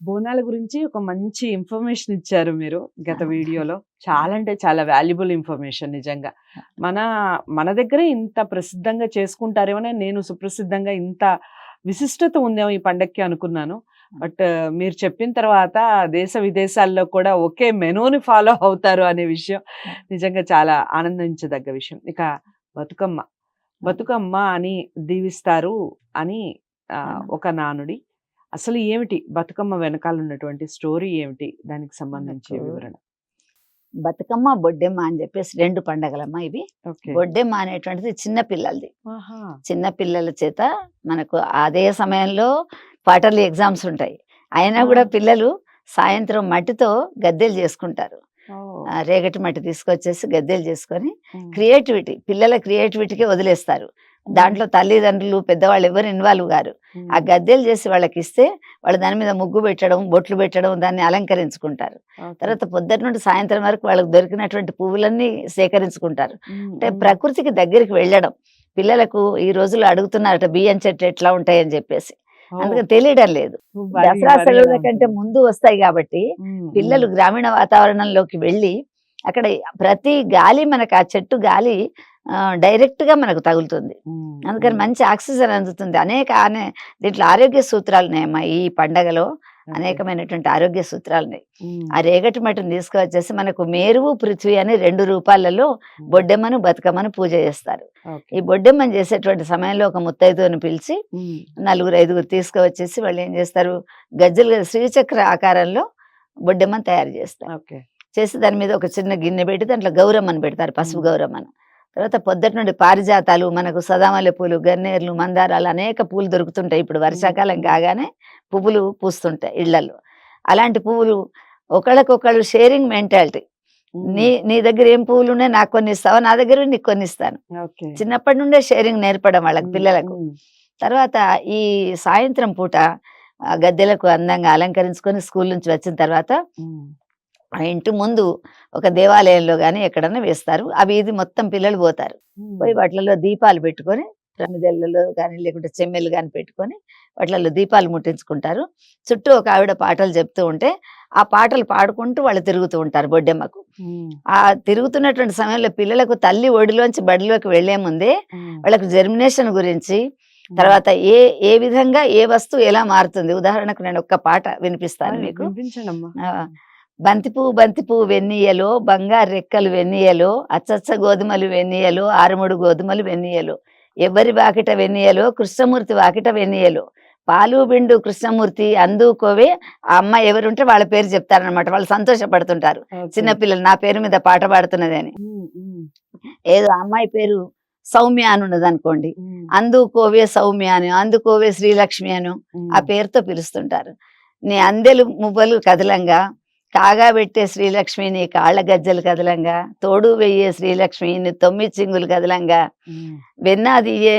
బోనాల గురించి ఒక మంచి ఇన్ఫర్మేషన్ ఇచ్చారు మీరు గత వీడియోలో. చాలా అంటే చాలా వాల్యుబుల్ ఇన్ఫర్మేషన్ నిజంగా. మన మన దగ్గరే ఇంత ప్రసిద్ధంగా చేసుకుంటారేమో నేను సుప్రసిద్ధంగా ఇంత విశిష్టత ఉందేమో ఈ పండక్కి అనుకున్నాను. బట్ మీరు చెప్పిన తర్వాత దేశ విదేశాల్లో కూడా ఒకే మెనూని ఫాలో అవుతారు అనే విషయం నిజంగా చాలా ఆనందించదగ్గ విషయం. ఇక బతుకమ్మ, బతుకమ్మ అని దీవిస్తారు అని ఒక నానుడి. అసలు ఏమిటి బతుకమ్మ వెనకాల ఉన్నటువంటి స్టోరీ ఏమిటి? దానికి సంబంధించి వివరణ. బతుకమ్మ బొడ్డెమ్మ అని చెప్పేసి 2 పండగలమ్మ ఇవి. బొడ్డెమ్మ అనేటువంటిది చిన్న పిల్లలది. చిన్న పిల్లల చేత మనకు అదే సమయంలో క్వార్టర్లీ ఎగ్జామ్స్ ఉంటాయి. అయినా కూడా పిల్లలు సాయంత్రం మట్టితో గద్దెలు చేసుకుంటారు. రేగటి మట్టి తీసుకొచ్చేసి గద్దెలు చేసుకొని క్రియేటివిటీ, పిల్లల క్రియేటివిటీకి వదిలేస్తారు. దాంట్లో తల్లిదండ్రులు పెద్దవాళ్ళు ఎవరు ఇన్వాల్వ్ గారు. ఆ గద్దెలు చేసి వాళ్ళకి ఇస్తే వాళ్ళు దాని మీద ముగ్గు పెట్టడం, బొట్లు పెట్టడం, దాన్ని అలంకరించుకుంటారు. తర్వాత పొద్దుట నుండి సాయంత్రం వరకు వాళ్ళకి దొరికినటువంటి పువ్వులన్నీ సేకరించుకుంటారు. అంటే ప్రకృతికి దగ్గరికి వెళ్ళడం. పిల్లలకు ఈ రోజుల్లో అడుగుతున్నారట బియ్యం చెట్లు ఎట్లా ఉంటాయని చెప్పేసి. అందుకని తెలియడం లేదు. దసరా సెలవుల కంటే ముందు వస్తాయి కాబట్టి పిల్లలు గ్రామీణ వాతావరణంలోకి వెళ్ళి అక్కడ ప్రతి గాలి మనకు ఆ చెట్టు గాలి డైరెక్ట్ గా మనకు తగులుతుంది. అందుకని మంచి ఆక్సిజన్ అందుతుంది. దీంట్లో ఆరోగ్య సూత్రాలు ఉన్నాయమ్మా. ఈ పండగలో అనేకమైనటువంటి ఆరోగ్య సూత్రాలు ఉన్నాయి. ఆ రేగటి మట్టిని తీసుకువచ్చేసి మనకు మేరువు పృథ్వీ అని 2 రూపాలలో బొడ్డెమ్మను బతుకమ్మను పూజ చేస్తారు. ఈ బొడ్డెమ్మను చేసేటువంటి సమయంలో ఒక ముత్తైదుని పిలిచి 4-5 తీసుకువచ్చేసి వాళ్ళు ఏం చేస్తారు, గజ్జలు శ్రీచక్ర ఆకారంలో బొడ్డెమ్మను తయారు చేస్తారు. చేసి దాని మీద ఒక చిన్న గిన్నె పెట్టి దాంట్లో గౌరమ్మను పెడతారు, పసుపు గౌరమ్మను. తర్వాత పొద్దుటి నుండి పారిజాతాలు, మనకు సదామల్లె పూలు, గన్నేర్లు, మందారాలు అనేక పూలు దొరుకుతుంటాయి. ఇప్పుడు వర్షాకాలం కాగానే పువ్వులు పూస్తుంటాయి ఇళ్లలో. అలాంటి పువ్వులు ఒకళ్ళకొకళ్ళు షేరింగ్ మెంటాలిటీ. నీ దగ్గర ఏం పువ్వులు ఉన్నాయి నాకు కొన్ని ఇస్తావా, నా దగ్గర నీకు కొన్ని ఇస్తాను. చిన్నప్పటి నుండే షేరింగ్ నేర్పడం వాళ్ళకి, పిల్లలకు. తర్వాత ఈ సాయంత్రం పూట గద్దెలకు అందంగా అలంకరించుకొని స్కూల్ నుంచి వచ్చిన తర్వాత ఆ ఇంటి ముందు ఒక దేవాలయంలో కానీ ఎక్కడన్నా వేస్తారు. ఆ వీధి మొత్తం పిల్లలు పోతారు. పోయి వాటిలలో దీపాలు పెట్టుకొని, ప్రమిదెలలో కానీ లేకుంటే చెమ్మెలు కానీ పెట్టుకొని వాటిలలో దీపాలు ముట్టించుకుంటారు. చుట్టూ ఒక ఆవిడ పాటలు చెప్తూ ఉంటే ఆ పాటలు పాడుకుంటూ వాళ్ళు తిరుగుతూ ఉంటారు బొడ్డెమ్మకు. ఆ తిరుగుతున్నటువంటి సమయంలో పిల్లలకు తల్లి ఒడిలోంచి బడిలోకి వెళ్లే ముందే వాళ్ళకు జర్మినేషన్ గురించి, తర్వాత ఏ విధంగా ఏ వస్తువు ఎలా మారుతుంది. ఉదాహరణకు నేను ఒక్క పాట వినిపిస్తాను మీకు. బంతిపువ్వు వెన్నీయలో, బంగారు రెక్కలు వెన్నీయలో, అచ్చచ్చ గోధుమలు వెన్నీయలో, 6 గోధుమలు వెన్నీయలో, ఎవరి వాకిట వెన్నీయలో, కృష్ణమూర్తి వాకిట వెన్నీయలో, పాలు బిండు కృష్ణమూర్తి అందుకోవే. ఆ అమ్మ ఎవరుంటే వాళ్ళ పేరు చెప్తారనమాట. వాళ్ళు సంతోషపడుతుంటారు చిన్నపిల్లలు, నా పేరు మీద పాట పాడుతున్నది అని. ఏదో అమ్మాయి పేరు సౌమ్య అని ఉన్నది అనుకోండి, అందుకోవే సౌమ్య అని, అందుకోవే శ్రీలక్ష్మి అను ఆ పేరుతో పిలుస్తుంటారు. నీ అందెలు మువ్వలు కదలంగా, కాగా పెట్టే శ్రీలక్ష్మిని కాళ్ళ గజ్జలు కదలంగా, తోడు వెయ్యే శ్రీలక్ష్మిని 9 చింగులు కదలంగా, వెన్నాదియ్యే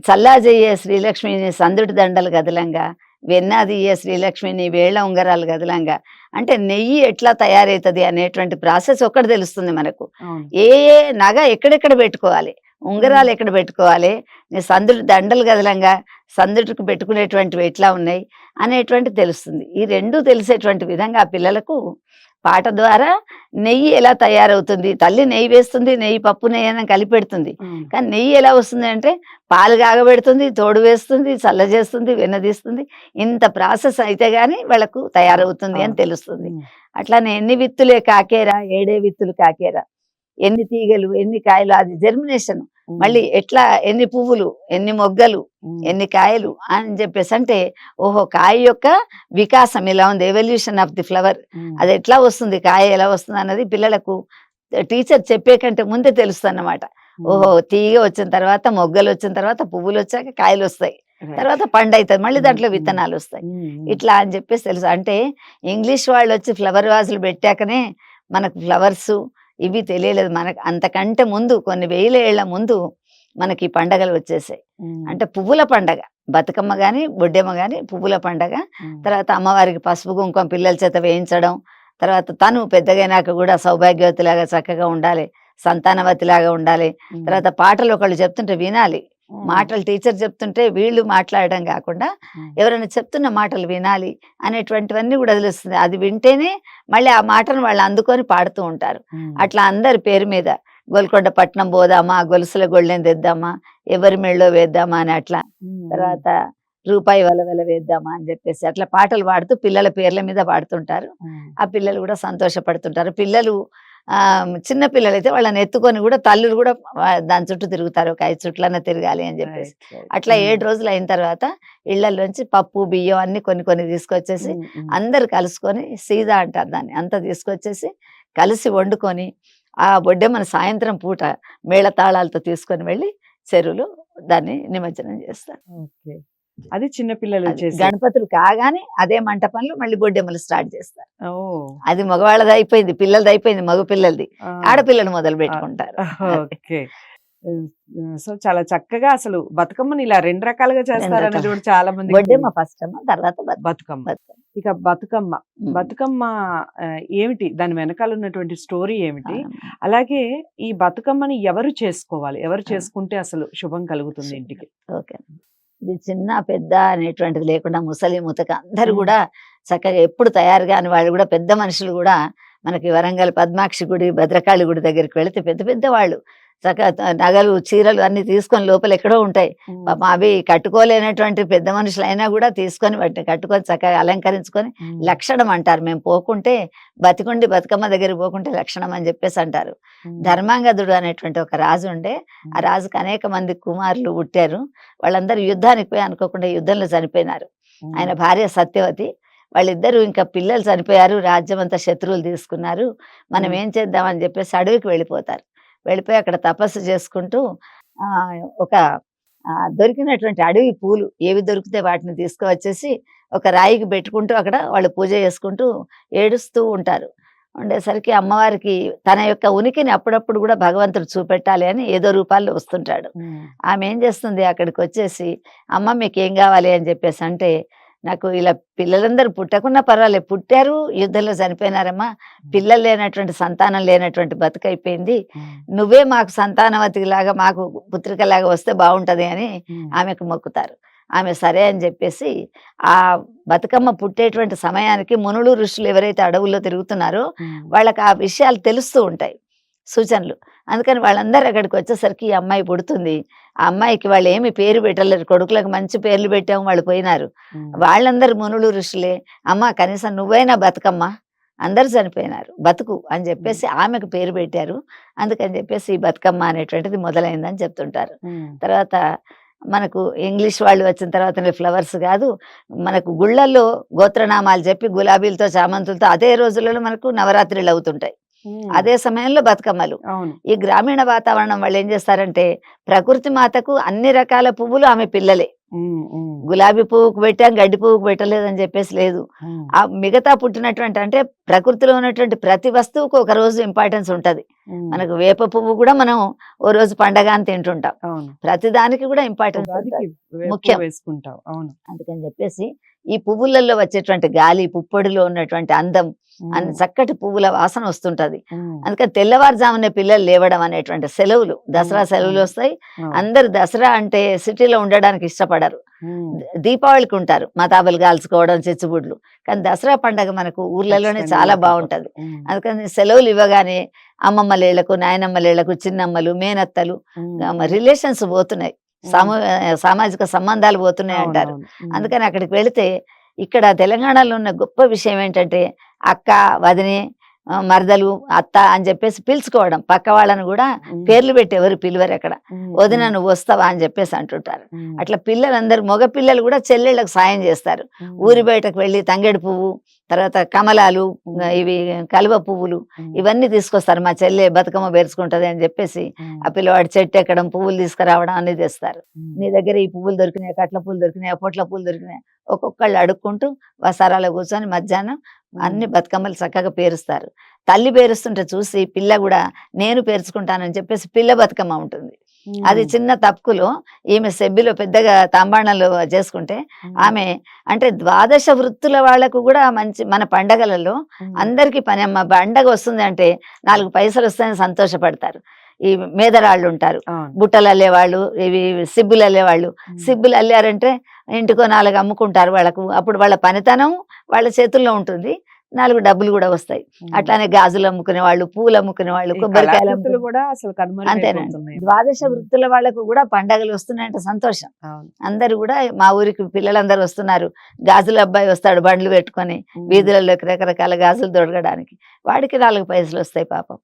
చల్లాజయ్యే శ్రీలక్ష్మిని సందుటి దండలు కదలంగా, వెన్నాదియ్యే శ్రీలక్ష్మిని వేళ్ల ఉంగరాలు కదలంగా. అంటే నెయ్యి ఎట్లా తయారవుతుంది అనేటువంటి ప్రాసెస్ ఒక్కటి తెలుస్తుంది మనకు. ఏ నగ ఎక్కడెక్కడ పెట్టుకోవాలి, ఉంగరాలు ఎక్కడ పెట్టుకోవాలి, నీ సందుటి దండలు కదలంగా సందుటికి పెట్టుకునేటువంటివి ఎట్లా ఉన్నాయి అనేటువంటి తెలుస్తుంది. ఈ 2 తెలిసేటువంటి విధంగా ఆ పిల్లలకు పాట ద్వారా నెయ్యి ఎలా తయారవుతుంది, తల్లి నెయ్యి వేస్తుంది, నెయ్యి పప్పు నెయ్యి అని కలిపెడుతుంది. కానీ నెయ్యి ఎలా వస్తుంది అంటే పాలు కాగబెడుతుంది, తోడు వేస్తుంది, చల్ల చేస్తుంది, వెన్నదీస్తుంది. ఇంత ప్రాసెస్ అయితే గాని వాళ్ళకు తయారవుతుంది అని తెలుస్తుంది. అట్లానే ఎన్ని విత్తులే కాకేరా, 7 విత్తులు కాకేరా, ఎన్ని తీగలు ఎన్ని కాయలు, అది జర్మినేషన్. మళ్ళీ ఎట్లా ఎన్ని పువ్వులు ఎన్ని మొగ్గలు ఎన్ని కాయలు అని చెప్పేసి అంటే, ఓహో కాయ యొక్క వికాసం ఎలా ఉంది, ఎవల్యూషన్ ఆఫ్ ది ఫ్లవర్, అది ఎట్లా వస్తుంది, కాయ ఎలా వస్తుంది అన్నది పిల్లలకు టీచర్ చెప్పే కంటే ముందే తెలుస్తుంది అన్నమాట. ఓహో తీగ వచ్చిన తర్వాత, మొగ్గలు వచ్చిన తర్వాత, పువ్వులు వచ్చాక కాయలు వస్తాయి, తర్వాత పండు అవుతుంది, మళ్ళీ దాంట్లో విత్తనాలు వస్తాయి, ఇట్లా అని చెప్పేసి తెలుసు. అంటే ఇంగ్లీష్ వాళ్ళు వచ్చి ఫ్లవర్ వాజులు పెట్టాకనే మనకు ఫ్లవర్స్ ఇవి తెలియలేదు. మనకు అంతకంటే ముందు కొన్ని 1000 ఏళ్ల ముందు మనకి పండగలు వచ్చేసాయి. అంటే పువ్వుల పండగ బతుకమ్మ గాని బొడ్డెమ్మ గాని పువ్వుల పండగ. తర్వాత అమ్మవారికి పసుపు కుంకుమ పిల్లల చేత వేయించడం, తర్వాత తను పెద్దగైనాక కూడా సౌభాగ్యవతిలాగా చక్కగా ఉండాలి, సంతానవతిలాగా ఉండాలి. తర్వాత పాటలు ఒకళ్ళు చెప్తుంటే వినాలి, మాటలు టీచర్ చెప్తుంటే వీళ్ళు మాట్లాడడం కాకుండా ఎవరైనా చెప్తున్న మాటలు వినాలి అనేటువంటివన్నీ కూడా తెలుస్తుంది. అది వింటేనే మళ్ళీ ఆ మాటను వాళ్ళు అందుకొని పాడుతూ ఉంటారు. అట్లా అందరి పేరు మీద గోల్కొండ పట్నం పోదామా, గొలుసుల గొళ్ళెం తెద్దామా, ఎవరి మెళ్ళో వేద్దామా అని అట్లా, తర్వాత రూపాయి వలవల వేద్దామా అని చెప్పేసి అట్లా పాటలు పాడుతూ పిల్లల పేర్ల మీద పాడుతుంటారు. ఆ పిల్లలు కూడా సంతోషపడుతుంటారు. పిల్లలు చిన్న పిల్లలైతే వాళ్ళని ఎత్తుకొని కూడా తల్లులు కూడా దాని చుట్టూ తిరుగుతారు, ఒక 5 చుట్లన్నా తిరగాలి అని చెప్పేసి. అట్లా 7 రోజులు అయిన తర్వాత ఇళ్లలోంచి పప్పు బియ్యం అన్ని కొన్ని తీసుకొచ్చేసి అందరు కలుసుకొని సీదా అంటారు దాన్ని, అంతా తీసుకొచ్చేసి కలిసి వండుకొని ఆ బొడ్డెమ్మను సాయంత్రం పూట మేళతాళాలతో తీసుకొని వెళ్ళి చెరువులో దాన్ని నిమజ్జనం చేస్తారు. అది చిన్న పిల్లలు గణపతులు కాగానే అదే మంటపంలో మళ్ళీ బొడ్డెమ్మలు స్టార్ట్ చేస్తారు. అది మగవాళ్ళది అయిపోయింది, పిల్లలది అయిపోయింది, మగ పిల్లలది ఆడపిల్లలు మొదలు పెట్టుకుంటారు. సో చాలా చక్కగా అసలు బతుకమ్మని ఇలా 2 రకాలుగా చేస్తారు అనేది కూడా చాలా మంది. బొడ్డెమ్మ ఫస్ట్ అమ్మ, తర్వాత బతుకమ్మ. ఇక బతుకమ్మ ఏమిటి, దాని వెనకాల ఉన్నటువంటి స్టోరీ ఏమిటి, అలాగే ఈ బతుకమ్మని ఎవరు చేసుకోవాలి, ఎవరు చేసుకుంటే అసలు శుభం కలుగుతుంది ఇంటికి? ఓకే, ఇది చిన్న పెద్ద అనేటువంటిది లేకుండా ముసలి ముతక అందరు కూడా చక్కగా ఎప్పుడు తయారు కాని వాళ్ళు కూడా, పెద్ద మనుషులు కూడా మనకి వరంగల్ పద్మాక్షి గుడి, భద్రకాళి గుడి దగ్గరికి వెళితే పెద్ద పెద్ద వాళ్ళు చక్కగా నగలు చీరలు అన్ని తీసుకొని లోపల ఎక్కడో ఉంటాయి. అవి కట్టుకోలేనటువంటి పెద్ద మనుషులు అయినా కూడా తీసుకొని వాటిని కట్టుకొని చక్కగా అలంకరించుకొని లక్షణం అంటారు. మేము పోకుంటే బతికుండి బతుకమ్మ దగ్గరికి పోకుంటే లక్షణం అని చెప్పేసి అంటారు. ధర్మాంగదుడు అనేటువంటి ఒక రాజు ఉండే, ఆ రాజుకు అనేక మంది కుమారులు పుట్టారు. వాళ్ళందరూ యుద్ధానికి పోయి అనుకోకుండా యుద్ధంలో చనిపోయినారు. ఆయన భార్య సత్యవతి, వాళ్ళిద్దరూ ఇంకా పిల్లలు చనిపోయారు, రాజ్యం అంతా శత్రువులు తీసుకున్నారు, మనం ఏం చేద్దామని చెప్పేసి అడవికి వెళ్ళిపోతారు. వెళ్ళిపోయి అక్కడ తపస్సు చేసుకుంటూ ఒక దొరికినటువంటి అడవి పూలు ఏవి దొరికితే వాటిని తీసుకువచ్చేసి ఒక రాయికి పెట్టుకుంటూ అక్కడ వాళ్ళు పూజ చేసుకుంటూ ఏడుస్తూ ఉంటారు. ఉండేసరికి అమ్మవారికి తన యొక్క ఉనికిని అప్పుడప్పుడు కూడా భగవంతుడు చూపెట్టాలి అని ఏదో రూపాల్లో వస్తుంటాడు. ఆమె ఏం చేస్తుంది, అక్కడికి వచ్చేసి అమ్మ మీకు ఏం కావాలి అని చెప్పేసి అంటే, నాకు ఇలా పిల్లలందరూ పుట్టకున్నా పర్వాలేదు, పుట్టారు యుద్ధంలో చనిపోయినారమ్మా, పిల్లలు లేనటువంటి సంతానం లేనటువంటి బతుకైపోయింది, నువ్వే మాకు సంతానవతిలాగా మాకు పుత్రికలాగా వస్తే బాగుంటది అని ఆమెకు మొక్కుతారు. ఆమె సరే అని చెప్పేసి ఆ బతుకమ్మ పుట్టేటువంటి సమయానికి మునులు ఋషులు ఎవరైతే అడవుల్లో తిరుగుతున్నారో వాళ్ళకి ఆ విషయాలు తెలుస్తూ ఉంటాయి, సూచనలు. అందుకని వాళ్ళందరూ అక్కడికి వచ్చేసరికి ఈ అమ్మాయి పుడుతుంది. ఆ అమ్మాయికి వాళ్ళు ఏమి పేరు పెట్టలేరు, కొడుకులకు మంచి పేర్లు పెట్టాము, వాళ్ళు పోయినారు. వాళ్ళందరూ మునులు ఋషులే, అమ్మ కనీసం నువ్వైనా బతుకమ్మ, అందరు చనిపోయినారు, బతుకు అని చెప్పేసి ఆమెకు పేరు పెట్టారు. అందుకని చెప్పేసి ఈ బతుకమ్మ అనేటువంటిది మొదలైందని చెప్తుంటారు. తర్వాత మనకు ఇంగ్లీష్ వాళ్ళు వచ్చిన తర్వాత ఫ్లవర్స్ కాదు, మనకు గుళ్ళల్లో గోత్రనామాలు చెప్పి గులాబీలతో చామంతులతో అదే రోజులలో మనకు నవరాత్రులు అవుతుంటాయి. అదే సమయంలో బతుకమ్మలు. ఈ గ్రామీణ వాతావరణం వాళ్ళు ఏం చేస్తారంటే, ప్రకృతి మాతకు అన్ని రకాల పువ్వులు ఆమె పిల్లలే. గులాబీ పువ్వుకు పెట్టాం, గడ్డి పువ్వుకు పెట్టలేదని చెప్పేసి లేదు. ఆ మిగతా పుట్టినటువంటి అంటే ప్రకృతిలో ఉన్నటువంటి ప్రతి వస్తువుకు ఒక రోజు ఇంపార్టెన్స్ ఉంటది. మనకు వేప పువ్వు కూడా మనం ఓ రోజు పండగ అని తింటుంటాం, ప్రతి దానికి కూడా ఇంపార్టెన్స్ ముఖ్యం వేసుకుంటాం. అందుకని చెప్పేసి ఈ పువ్వులలో వచ్చేటువంటి గాలి, పుప్పొడిలో ఉన్నటువంటి అందం, చక్కటి పువ్వుల వాసన వస్తుంటది. అందుకని తెల్లవారుజామునే పిల్లలు లేవడం అనేటువంటి సెలవులు, దసరా సెలవులు వస్తాయి. అందరు దసరా అంటే సిటీలో ఉండడానికి ఇష్టపడరు, దీపావళికి ఉంటారు, మతాబులు కాల్చుకోవడం, చిచ్చుబుడ్లు. కానీ దసరా పండగ మనకు ఊర్లలోనే చాలా బాగుంటది. అందుకని సెలవులు ఇవ్వగానే అమ్మమ్మలేళ్లకు, నాయనమ్మలేళ్లకు, చిన్నమ్మలు, మేనత్తలు, రిలేషన్స్ పోతున్నాయి, సామాజిక సంబంధాలు పోతున్నాయి అంటారు. అందుకని అక్కడికి వెళితే, ఇక్కడ తెలంగాణలో ఉన్న గొప్ప విషయం ఏంటంటే అక్క, వదినే, మరదలు, అత్త అని చెప్పేసి పిలుచుకోవడం. పక్క వాళ్ళని కూడా పేర్లు పెట్టి ఎవరు పిలువరు అక్కడ. వదిన నువ్వు వస్తావా అని చెప్పేసి అంటుంటారు. అట్లా పిల్లలందరూ, మగ పిల్లలు కూడా చెల్లెళ్ళకు సాయం చేస్తారు. ఊరి బయటకు వెళ్ళి తంగేడు పువ్వు, తర్వాత కమలాలు, ఇవి కలువ పువ్వులు, ఇవన్నీ తీసుకొస్తారు. మా చెల్లె బతుకమ్మ పేర్చుకుంటది అని చెప్పేసి ఆ పిల్లవాడు చెట్టు ఎక్కడం, పువ్వులు తీసుకురావడం అన్ని తెస్తారు. నీ దగ్గర ఈ పువ్వులు దొరికినాయి, కట్ల పూలు దొరికినాయి, పొట్ల పూలు దొరికినాయి, ఒక్కొక్కళ్ళు అడుక్కుంటూ వసారాలో కూర్చొని మధ్యాహ్నం అన్ని బతుకమ్మలు చక్కగా పేరుస్తారు. తల్లి పేరుస్తుంటే చూసి పిల్ల కూడా నేను పేర్చుకుంటానని చెప్పేసి పిల్ల బతుకమ్మ ఉంటుంది. అది చిన్న తప్పులో ఈమె సెబ్బిలో పెద్దగా తాంబాణాలు చేసుకుంటే, ఆమె అంటే 12 వృత్తుల వాళ్లకు కూడా మంచి, మన పండగలలో అందరికీ పని అమ్మ, పండగ వస్తుంది అంటే 4 పైసలు వస్తాయని సంతోషపడతారు. ఈ మేదరాళ్ళు ఉంటారు, అవును. బుట్టలు అల్లేవాళ్ళు, ఇవి సిబ్బులు అల్లేవాళ్ళు. సిబ్బులు అల్లారంటే ఇంటికో 4 అమ్ముకుంటారు వాళ్ళకు. అప్పుడు వాళ్ళ పనితనం వాళ్ళ చేతుల్లో ఉంటుంది, 4 డబ్బులు కూడా వస్తాయి. అట్లానే గాజులు అమ్ముకునే వాళ్ళు, పూలు అమ్ముకునే వాళ్ళు, ఈ కొబ్బరికాయలు కళాకృతులు అమ్ముకునే. కూడా అసలు అంతేనండి. కనుమరుగైపోతున్నాయి. ద్వాదశ వృత్తుల వాళ్ళకు కూడా పండగలు వస్తున్నాయంటే సంతోషం. అవును. అందరూ కూడా మా ఊరికి పిల్లలందరూ వస్తున్నారు. గాజుల అబ్బాయి వస్తాడు బండ్లు పెట్టుకొని వీధులలోకి రకరకాల గాజులు దొరకడానికి, వాడికి 4 పైసలు వస్తాయి పాపం.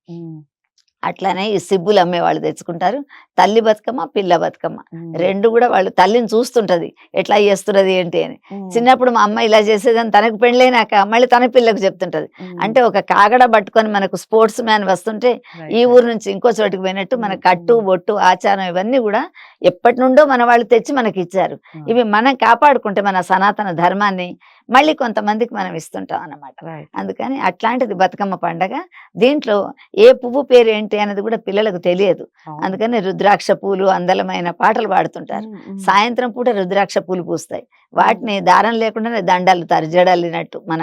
అట్లానే ఈ సిబ్బులు అమ్మేవాళ్ళు తెచ్చుకుంటారు. తల్లి బతుకమ్మ, పిల్ల బతుకమ్మ 2 కూడా వాళ్ళు తల్లిని చూస్తుంటది ఎట్లా చేస్తున్నది ఏంటి అని. చిన్నప్పుడు మా అమ్మ ఇలా చేసేదని తనకు పెళ్ళైనాక మళ్ళీ తన పిల్లకు చెప్తుంటది. అంటే ఒక కాగడ పట్టుకొని మనకు స్పోర్ట్స్ మ్యాన్ వస్తుంటే ఈ ఊరు నుంచి ఇంకో చోటికి పోయినట్టు మన కట్టు బొట్టు ఆచారం ఇవన్నీ కూడా ఎప్పటి నుండో మన వాళ్ళు తెచ్చి మనకి ఇచ్చారు. ఇవి మనం కాపాడుకుంటే మన సనాతన ధర్మాన్ని మళ్ళీ కొంతమందికి మనం ఇస్తుంటాం అన్నమాట. అందుకని అట్లాంటిది బతుకమ్మ పండగ. దీంట్లో ఏ పువ్వు పేరు ఏంటి అనేది కూడా పిల్లలకు తెలియదు. అందుకని రుద్రాక్ష పూలు అందలమైన పాటలు పాడుతుంటారు. సాయంత్రం పూట రుద్రాక్ష పూలు పూస్తాయి, వాటిని దారం లేకుండానే దండల్లుతారు, జడల్లినట్టు, మన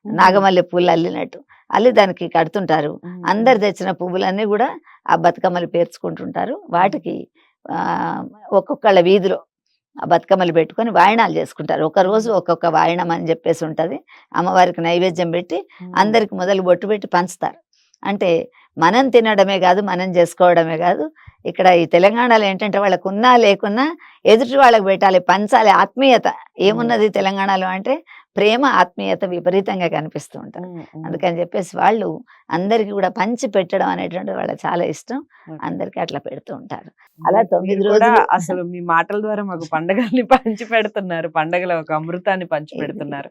నాగమల్లె పూలు అల్లినట్టు అల్లి దానికి కడుతుంటారు. అందరు తెచ్చిన పువ్వులన్నీ కూడా ఆ బతుకమ్మలు పేర్చుకుంటుంటారు. వాటికి ఒక్కొక్కళ్ళ వీధిలో ఆ బతుకమ్మలు పెట్టుకొని వాయనాలు చేసుకుంటారు. ఒక రోజు ఒక్కొక్క వాయనం అని చెప్పేసి ఉంటుంది. అమ్మవారికి నైవేద్యం పెట్టి అందరికి మొదలు బొట్టు పెట్టి పంచుతారు. అంటే మనం తినడమే కాదు, మనం చేసుకోవడమే కాదు, ఇక్కడ ఈ తెలంగాణలో ఏంటంటే వాళ్ళకు ఉన్నా లేకున్నా ఎదుటి వాళ్ళకి పెట్టాలి, పంచాలి. ఆత్మీయత ఏమున్నది తెలంగాణలో అంటే ప్రేమ, ఆత్మీయత విపరీతంగా కనిపిస్తూ ఉంటారు. అందుకని చెప్పేసి వాళ్ళు అందరికి కూడా పంచి పెట్టడం అనేటువంటి వాళ్ళకి చాలా ఇష్టం. అందరికి అట్లా పెడుతూ ఉంటారు. అలా 9 రోజులు అసలు మీ మాటల ద్వారా మాకు పండగల్ని పంచి పెడుతున్నారు, పండగల ఒక అమృతాన్ని పంచి పెడుతున్నారు.